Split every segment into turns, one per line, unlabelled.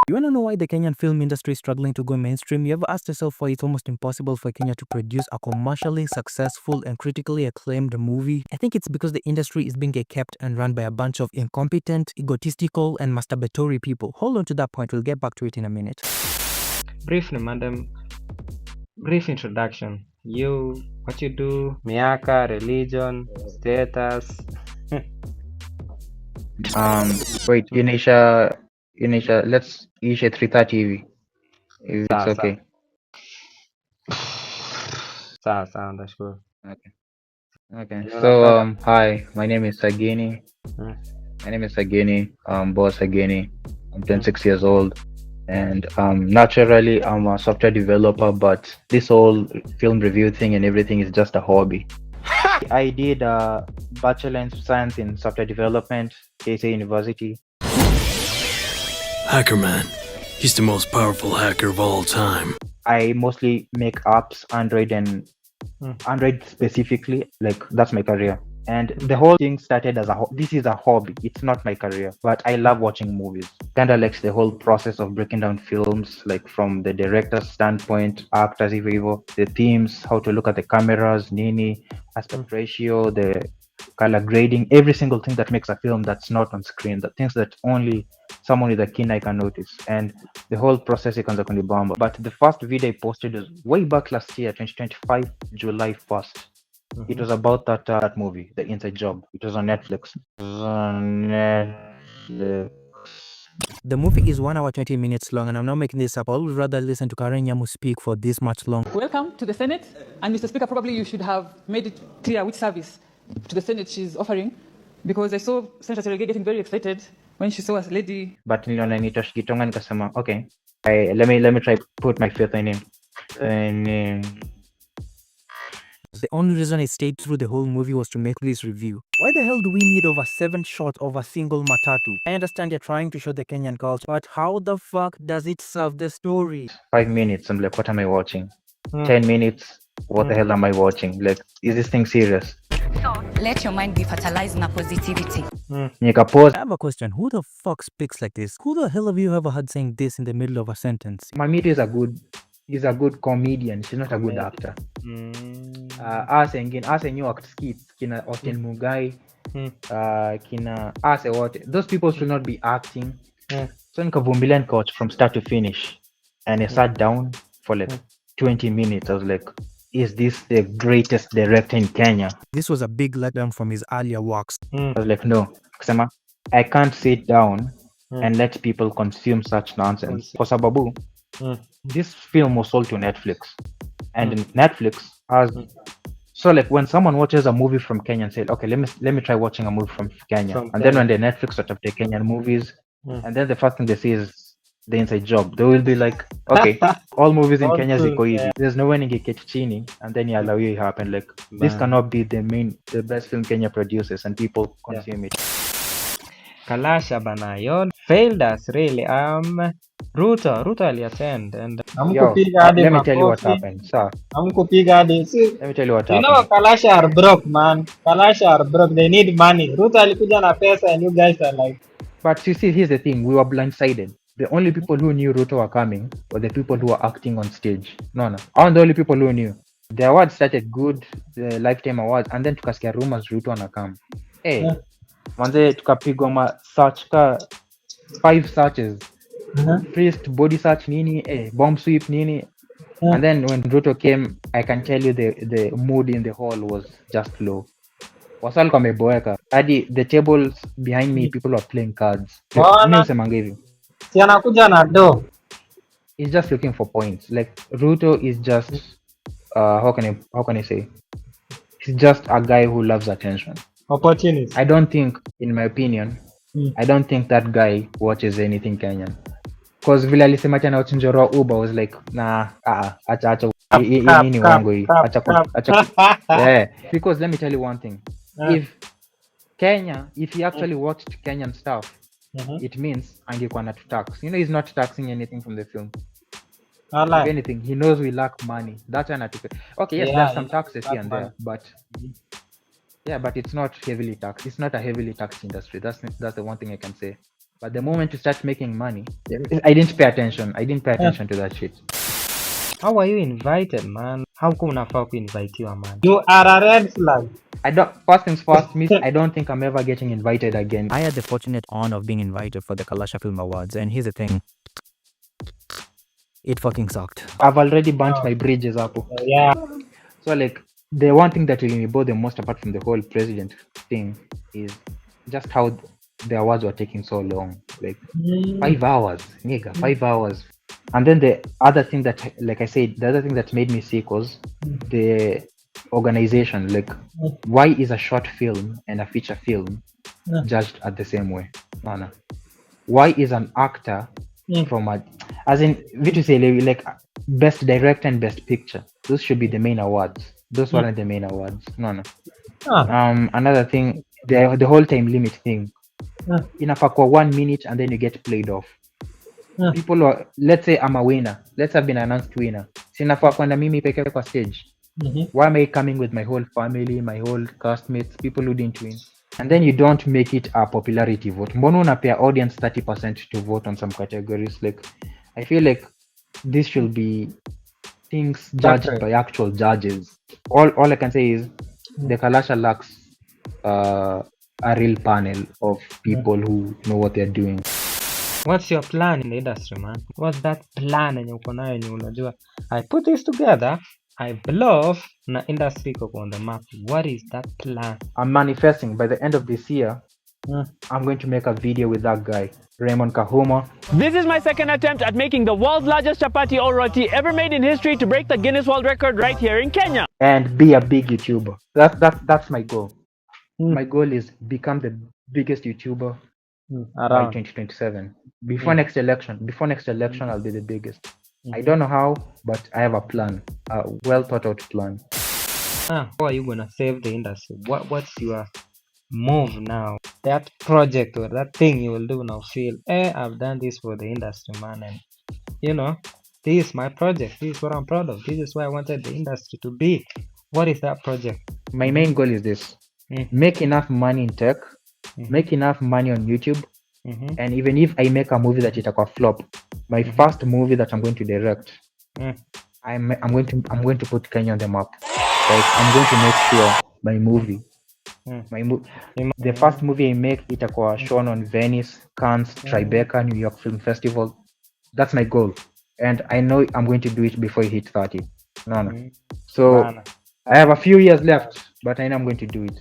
You wanna know why the Kenyan film industry is struggling to go mainstream? You ever asked yourself why it's almost impossible for Kenya to produce a commercially successful and critically acclaimed movie? I think it's because the industry is being kept and run by a bunch of incompetent, egotistical, and masturbatory people. Hold on to that point, we'll get back to it in a minute.
Briefly, madam, brief introduction. You, what you do, miaka, religion, status.
Wait, Unisha, let's issue 330 hivi. If it's okay.
Sawa, ndashukuru.
Okay.
Yenye
So,
unataka.
hi, my name is Sagini.
Mm.
My name is Sagini. Boss Sagini. I'm 26 years old. And naturally, I'm a software developer, but this whole film review thing and everything is just a hobby. I did a Bachelor in Science in Software Development, KSA University.
Hacker Man. He's the most powerful hacker of all time.
I mostly make apps, Android and Android specifically. Like, that's my career. And the whole thing started as this is a hobby. It's not my career, but I love watching movies. Kind of likes the whole process of breaking down films, like from the director's standpoint, actors, even the themes, how to look at the cameras, nini, aspect ratio, the color grading, every single thing that makes a film that's not on screen, the things that only someone with a keen eye can notice. And the whole process is on the bomb. But the first video I posted was way back last year, 2025, July 1st. It was about that movie, The Inside Job. It was on Netflix.
The movie is 1 hour 20 minutes long, and I'm not making this up. I would rather listen to Karen Nyamu speak for this much long.
Welcome to the Senate, and Mr. Speaker, probably you should have made it clear which service to the Senate she's offering, because I saw Senator Serege getting very excited when she saw a lady.
But niliona nitosh kitonga nikasema, okay, let me try put my faith in him.
The only reason I stayed through the whole movie was to make this review. Why the hell do we need over 7 shots of a single matatu? I understand you're trying to show the Kenyan culture, but how the fuck does it serve the story?
5 minutes, I'm like, what am I watching? 10 minutes, what the hell am I watching? Like, is this thing serious?
So let your mind be fertilized na positivity.
Nika pause.
I have a question. Who the fuck speaks like this? Who the hell have you ever heard saying this in the middle of a sentence?
Mamito is a good comedian. She's not a good actor. Ase new act skits kina Austin Mugai, kina ase what? Those people should not be acting. So nikavumbilia nikawatch from start to finish, and I sat down for like 20 minutes. I was like, is this the greatest director in Kenya?
This was a big letdown from his earlier works.
I was like, no, kusema I can't sit down and let people consume such nonsense. For sababu, this film was sold to Netflix, and Netflix has so like when someone watches a movie from Kenya and say, okay, let me try watching a movie from Kenya, then when the Netflix sort of the Kenyan movies, and then the first thing they see is The Inside Job, they will be like, okay, all movies in Kenya ziko easy. There's no way ningeketi chini and then allow it happen. Like, this cannot be the best film Kenya produces and people consume it.
Kalasha bana, yon failed us really. Ruto aliattend and
Let me tell you what happened. Sir,
amkupiga hadi.
let me tell you what
You
happened.
know, Kalasha are broke, man. Kalasha are broke. They need money. Ruto alikuja na pesa and you guys are like.
But you see, here's the thing: we were blindsided. The only people who knew Ruto were coming were the people who were acting on stage. No. Aren't the only people who knew. The awards started good, the Lifetime Awards, and then tukasikia rumors Ruto anakam. Hey, manze tukapigwa ma search ka 5 searches. Priest, body search nini, bomb sweep nini. And then when Ruto came, I can tell you the mood in the hall was just low. Wasal kameboeka. Hadi the tables behind me, people were playing cards.
Si anakuja na do.
He's just looking for points. Like, Ruto is just how can I say? He's just a guy who loves attention.
Opportunity.
I don't think, in my opinion, I don't think that guy watches anything Kenyan. Because vile alisema tena uchinjoro Uber was like, nah, acha nini wangu hii. Yeah, because let me tell you one thing. If he actually watched Kenyan stuff, it means angekuwa na tax. You know, he's not taxing anything from the film. If anything, he knows we lack money. That's why okay, yes, there's some taxes here and there, but but it's not heavily taxed. It's not a heavily taxed industry. That's the one thing I can say. But the moment you start making money, I didn't pay attention. I didn't pay attention to that shit.
How are you invited, man? How come unafaa kuinvitiwa, man? You are a red flag.
First things first, miss, I don't think I'm ever getting invited again.
I had the fortunate honor of being invited for the Kalasha Film Awards, and here's the thing. It fucking sucked.
I've already burnt my bridges up.
Yeah.
So like the one thing that really bore the most apart from the whole president thing is just how the awards were taking so long. Like 5 hours, nigga, 5 hours. And then the other thing that, like I said, the other thing that made me sick was the organization. Like, why is a short film and a feature film judged at the same way? No. Why is an actor from a, as in, vitu say like best director and best picture? Those should be the main awards. Those weren't the main awards. No. Another thing, the whole time limit thing. Inafaa kwa 1 minute and then you get played off. People are, let's say I'm a winner. Let's have been announced winner. Sinafaa kwenda mimi peke kwa stage. Why am I coming with my whole family, my whole castmates, people who didn't win? And then you don't make it a popularity vote. Mbona unapea audience 30% to vote on some categories? Like, I feel like this should be things judged by actual judges. All I can say is the Kalasha lacks a real panel of people who know what they're doing.
What's your plan in the industry, man? What's that plan yenye uko nayo yenye unajua I put this together, I blow na industry iko on the map? What is that plan?
I'm manifesting by the end of this year. I'm going to make a video with that guy, Raymond Kahuma.
This is my second attempt at making the world's largest chapati or roti ever made in history to break the Guinness World Record right here in Kenya.
And be a big YouTuber. That's my goal. My goal is become the biggest YouTuber by 2027. Before next election, I'll be the biggest. I don't know how, but I have a plan, a well thought out plan.
How are you gonna save the industry? What's your move now? That project or that thing you will do now, feel, I've done this for the industry, man, and you know, this is my project, this is what I'm proud of, this is where I wanted the industry to be. What is that project?
My main goal is this: make enough money in tech, make enough money on YouTube, and even if I make a movie that itakuwa flop, my first movie that I'm going to direct, I'm going to put Kenya on the map. Like, I'm going to make sure my movie, the first movie I make itakuwa shown on Venice, Cannes, Tribeca, New York Film Festival. That's my goal, and I know I'm going to do it before I hit 30. No. So I have a few years left, but I know I'm going to do it.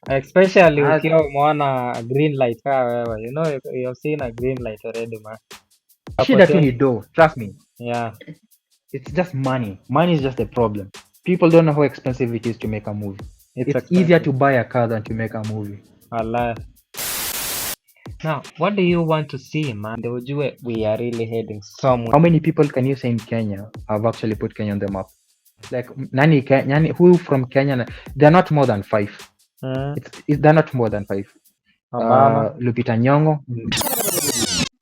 Especially ukiwa umeona a green light kaa wewe, you know, you've seen a green light already, man.
Shida tu ni do, trust me.
Yeah.
It's just money. Money is just the problem. People don't know how expensive it is to make a movie. It's easier to buy a car than to make a movie.
Allah. Now, what do you want to see, man? We are really heading somewhere.
How many people can you say in Kenya have actually put Kenya on the map? Like, who from Kenya? They're not more than 5. They're not more than 5. Lupita Nyong'o.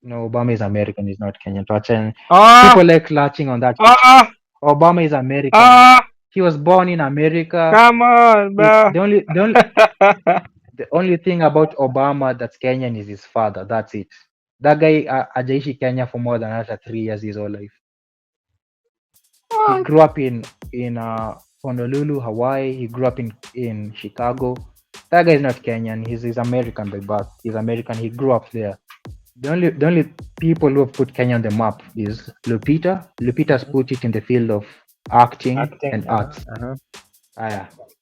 No, Obama is American. He's not Kenyan. People like latching on that. Obama is American. He was born in America.
Come on, bro.
The only thing about Obama that's Kenyan is his father. That's it. That guy hajaishi Kenya for more than 3 years his whole life. He grew up in Honolulu, Hawaii. He grew up in Chicago. That guy is not Kenyan. He's American by birth. He's American. He grew up there. The only people who have put Kenya on the map is Lupita. Lupita's put it in the field of acting and arts.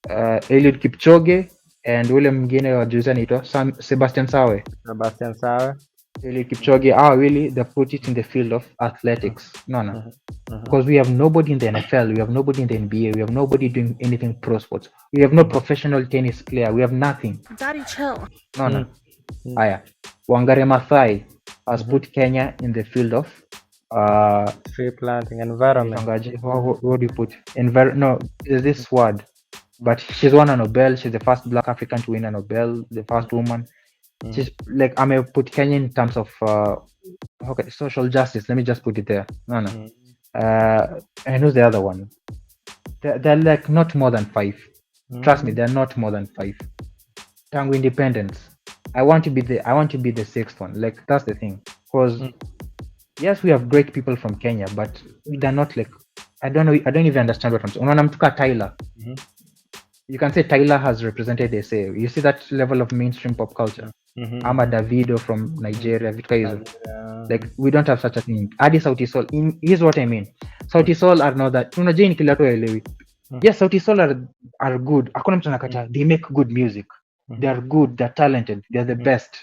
Eliud Kipchoge and ule mwingine wa juzi anaitwa Sebastian Sawe. Eliud Kipchoge, really, they put it in the field of athletics. No. Because we have nobody in the NFL, we have nobody in the NBA, we have nobody doing anything pro sports. We have no professional tennis player, we have nothing.
Daddy, chill.
No. Wangari Maathai has put Kenya in the field of
tree planting, environment.
What do you put? No, there's this word. But she's won a Nobel. She's the first Black African to win a Nobel, the first woman. She's like, I may put Kenya in terms of social justice. Let me just put it there. No. And who's the other one? They're like not more than 5. Trust me, they're not more than 5. Tangu independence. I want to be the sixth one. Like that's the thing. Because yes, we have great people from Kenya, but they're not like I don't know. I don't even understand what I'm saying. Unaona mtu ka Tyler. You can say Tyler has represented the say. You see that level of mainstream pop culture. Ama Davido from Nigeria, vitu kama hizo. Like we don't have such a thing. Hadi Sauti Sol. Here's what I mean. Sauti Sol are not that. Unajua ni kila tu haelewi. Yes, Sauti Sol are good. Hakuna mtu anakataa. They make good music. They are good. They're talented. They're the best.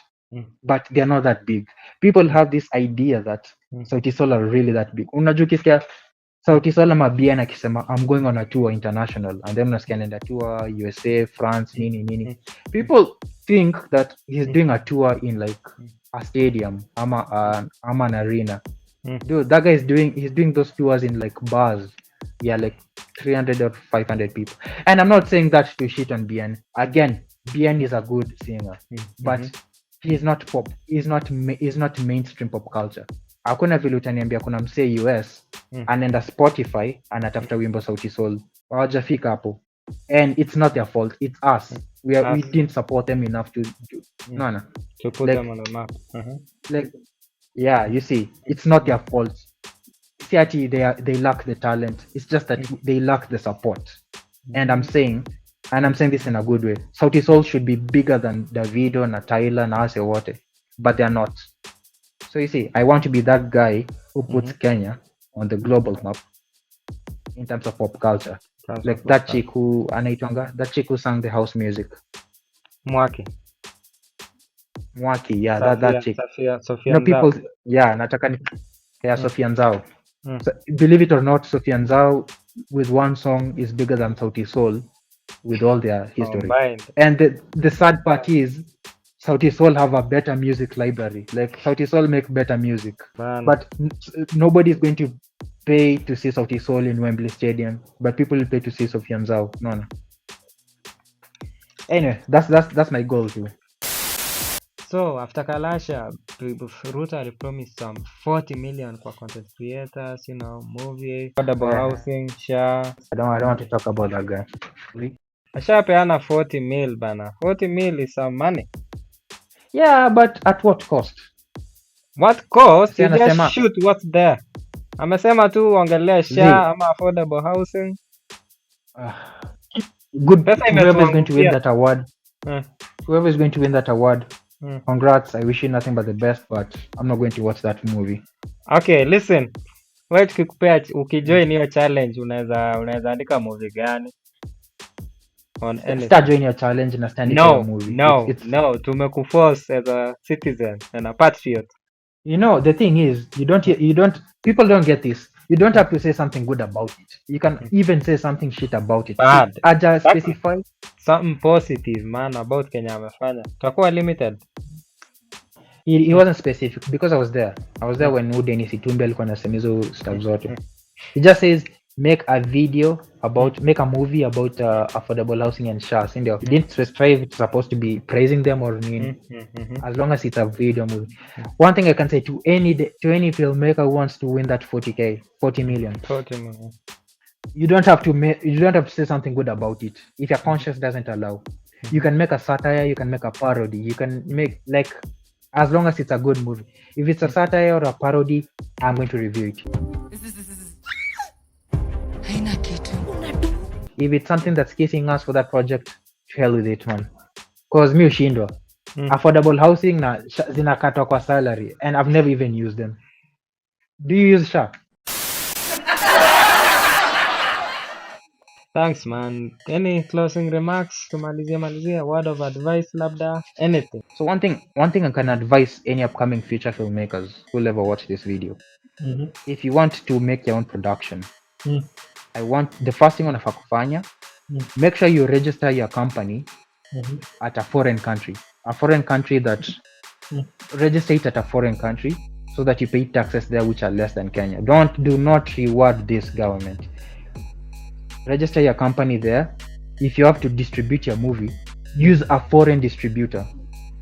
But they're not that big. People have this idea that Sauti Sol are really that big. Unajua ukisikia Sauti Sol ama Bien akisema I'm going on a tour international and then unasikia anaenda tour USA, France, nini. People think that he's doing a tour in like a stadium ama an arena. Dude, that guy is doing those tours in like bars. Yeah, like 300 or 500 people. And I'm not saying that to shit on Bien. Again, Bien is a good singer, but he's not pop. He's not mainstream pop culture. Hakuna vile utaniambia kuna msee US anaenda Spotify anatafuta wimbo Sauti Sol. Hawajafika hapo. And it's not their fault. It's us. We didn't support them enough to
put them on the map.
Like yeah, you see, it's not their fault. See, they lack the talent. It's just that they lack the support. And I'm saying this in a good way. Sauti Sol should be bigger than Davido, na Tyler, na Ase Wote, but they're not. So you see, I want to be that guy who puts Kenya on the global map in terms of pop culture. Like that chick who sang the house music.
Mwaki,
yeah, that chick.
Sophia
No, people,
Nzau.
yeah, Sophia Nzau. So, believe it or not, Sophia Nzau with one song is bigger than Sauti Sol with all their history.
Combined.
And the sad part is Sauti Sol have a better music library. Like Sauti Sol make better music. But nobody is going to pay to see Sauti Sol in Wembley Stadium, but people will pay to see Sophia Nzau. No. Anyway, that's my goal too.
So after Kalasha, Ruto promised some 40 million for content creators, movie, affordable housing, SHA.
I don't want to talk about that guy.
Ashapeana 40 mil bana. 40 mil is some money.
Yeah, but at what cost?
What cost? You just shoot what's there. Amesema tu ongelea SHA ama affordable housing.
Good. Whoever is going to win that award. Whoever is going to win that award. Congrats. I wish you nothing but the best, but I'm not going to watch that movie.
Okay, listen. Wewe tukikupea ukijoin hiyo challenge unaweza andika movie gani? On anything.
Start joining your challenge and stand
No,
a movie.
No, tumekuforce as a citizen and a patriot.
The thing is, people don't get this. You don't have to say something good about it. You can even say something shit about it.
Bad.
Aja specify
something positive, man, about Kenya amefanya. Tutakuwa limited.
He wasn't specific because I was there. I was there when Dennis Itumbi alikuwa anasema hizo stuff zote. He just says make a movie about affordable housing and SHA. He didn't specify if it's supposed to be praising them or mean. As long as it's a video movie. One thing I can say to any filmmaker who wants to win that 40 million. You don't have to say something good about it if your conscience doesn't allow. You can make a satire, you can make a parody, you can make as long as it's a good movie. If it's a satire or a parody, I'm going to review it. If it's something that's kissing us for that project, to hell with it, man. Cause mi ushindwa. Affordable housing na zinakatwa kwa salary and I've never even used them. Do you use SHA?
Thanks, man. Any closing remarks? Tumalizia word of advice, labda, anything.
So one thing I can advise any upcoming future filmmakers who'll ever watch this video. If you want to make your own production, I want the first thing unafaa kufanya, make sure you register your company at a foreign country. A foreign country that register it at a foreign country so that you pay taxes there which are less than Kenya. Do not reward this government. Register your company there. If you have to distribute your movie, use a foreign distributor.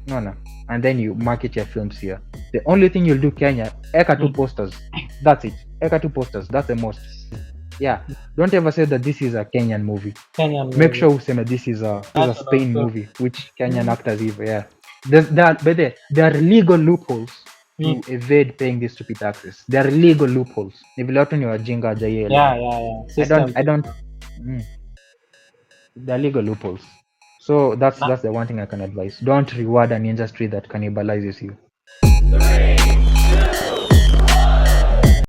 No. And then you market your films here. The only thing you'll do, Kenya, eka 2 posters. That's it. Eka 2 posters. That's the most. Yeah. Don't ever say that this is a Kenyan movie. Make sure useme this is a Spain movie, which Kenyan actors even. Yeah. There are legal loopholes
Mm.
to evade paying these stupid taxes. There are legal loopholes. Ni vile watu ni wajinga hawajaielewa.
Yeah.
I don't. There are legal loopholes. So that's
Na-
the one thing I can advise. Don't reward an industry that cannibalizes you.